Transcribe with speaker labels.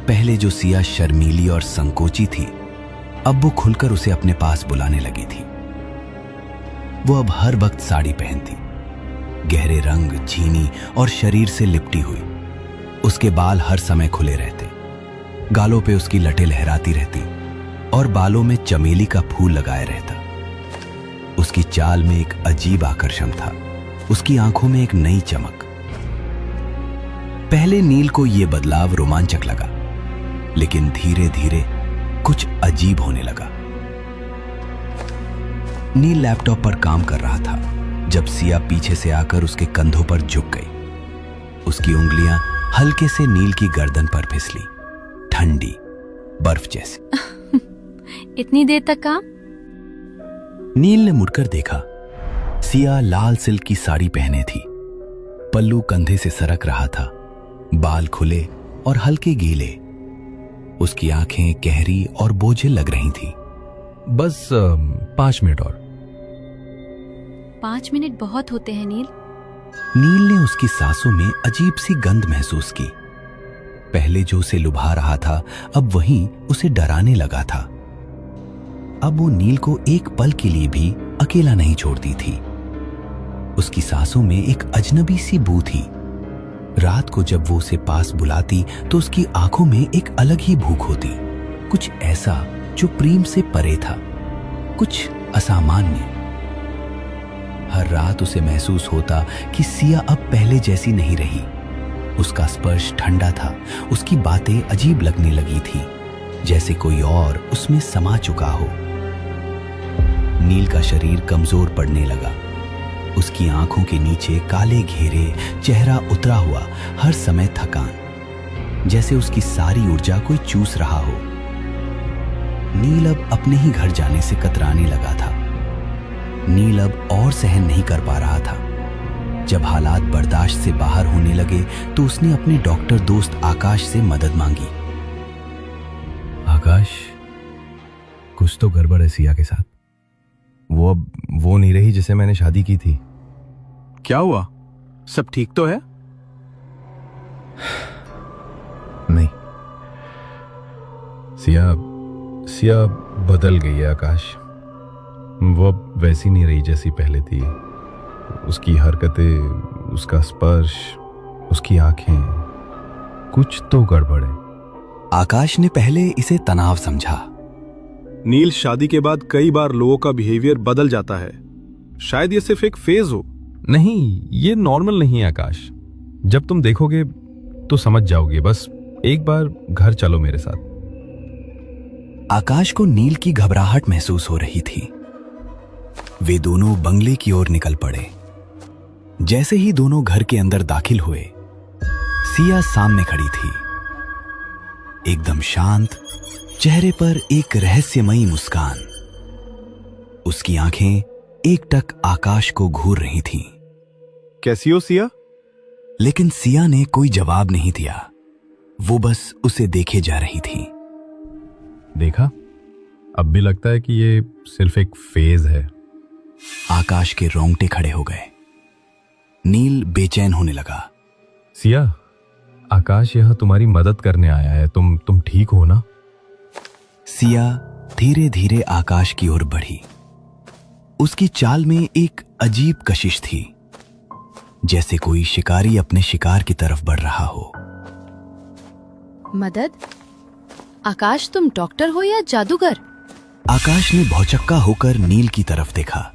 Speaker 1: पहले जो सिया शर्मीली और संकोची थी, अब वो खुलकर उसे अपने पास बुलाने लगी थी। वो अब हर वक्त साड़ी पहनती, गहरे रंग, झीनी और शरीर से लिपटी हुई। उसके बाल हर समय खुले रहते, गालों पे उसकी लटें लहराती रहती और बालों में चमेली का फूल लगाए रहता। उसकी चाल में एक अजीब आकर्षण था, उसकी आंखों में एक नई चमक। पहले नील को यह बदलाव रोमांचक लगा, लेकिन धीरे धीरे कुछ अजीब होने लगा। नील लैपटॉप पर काम कर रहा था जब सिया पीछे से आकर उसके कंधों पर झुक गई। उसकी उंगलियां हल्के से नील की गर्दन पर फिसली, ठंडी बर्फ जैसी।
Speaker 2: इतनी देर तक काम?
Speaker 1: नील ने मुड़कर देखा। सिया लाल सिल्क की साड़ी पहने थी, पल्लू कंधे से सरक रहा था, बाल खुले और हल्के गीले। उसकी आंखें गहरी और बोझिल लग रही थी।
Speaker 3: बस 5 मिनट और।
Speaker 2: 5 मिनट बहुत होते हैं नील।
Speaker 1: नील ने उसकी सांसों में अजीब सी गंध महसूस की। पहले जो उसे लुभा रहा था, अब वहीं उसे डराने लगा था। अब वो नील को एक पल के लिए भी अकेला नहीं छोड़ती थी। उसकी सांसों में एक अजनबी सी बू थी। रात को जब वो उसे पास बुलाती तो उसकी आंखों में एक अलग ही भूख होती, कुछ ऐसा जो प्रेम से परे था, कुछ असामान्य। हर रात उसे महसूस होता कि सिया अब पहले जैसी नहीं रही। उसका स्पर्श ठंडा था, उसकी बातें अजीब लगने लगी थी, जैसे कोई और उसमें समा चुका हो। नील का शरीर कमजोर पड़ने लगा। उसकी आंखों के नीचे काले घेरे, चेहरा उतरा हुआ, हर समय थकान, जैसे उसकी सारी ऊर्जा कोई चूस रहा हो। नील अब अपने ही घर जाने से कतराने लगा था। नील अब और सहन नहीं कर पा रहा था। जब हालात बर्दाश्त से बाहर होने लगे तो उसने अपने डॉक्टर दोस्त आकाश से मदद मांगी।
Speaker 3: आकाश, कुछ तो गड़बड़ है सिया के साथ। वो अब वो नहीं रही जिसे मैंने शादी की थी।
Speaker 4: क्या हुआ? सब ठीक तो है?
Speaker 3: नहीं, सिया बदल गई है आकाश। वो अब वैसी नहीं रही जैसी पहले थी। उसकी हरकतें, उसका स्पर्श, उसकी आंखें, कुछ तो गड़बड़ है।
Speaker 1: आकाश ने पहले इसे तनाव समझा।
Speaker 4: नील, शादी के बाद कई बार लोगों का बिहेवियर बदल जाता है। शायद ये सिर्फ एक फेज हो।
Speaker 3: नहीं, ये नॉर्मल नहीं है आकाश। जब तुम देखोगे तो समझ जाओगे। बस एक बार घर चलो मेरे साथ।
Speaker 1: आकाश को नील की घबराहट महसूस हो रही थी। वे दोनों बंगले की ओर निकल पड़े। जैसे ही दोनों घर के अंदर दाखिल हुए, सिया सामने खड़ी थी, एकदम शांत, चेहरे पर एक रहस्यमयी मुस्कान। उसकी आंखें एकटक आकाश को घूर रही थीं।
Speaker 4: कैसी हो सिया?
Speaker 1: लेकिन सिया ने कोई जवाब नहीं दिया। वो बस उसे देखे जा रही थी।
Speaker 3: देखा, अब भी लगता है कि ये सिर्फ एक फेज है।
Speaker 1: आकाश के रोंगटे खड़े हो गए। नील बेचैन होने लगा।
Speaker 3: सिया, आकाश यहां तुम्हारी मदद करने आया है। तुम ठीक हो ना?
Speaker 1: सिया धीरे धीरे आकाश की ओर बढ़ी। उसकी चाल में एक अजीब कशिश थी, जैसे कोई शिकारी अपने शिकार की तरफ बढ़ रहा हो।
Speaker 2: मदद? आकाश, तुम डॉक्टर हो या जादूगर?
Speaker 1: आकाश ने भौचक्का होकर नील की तरफ देखा।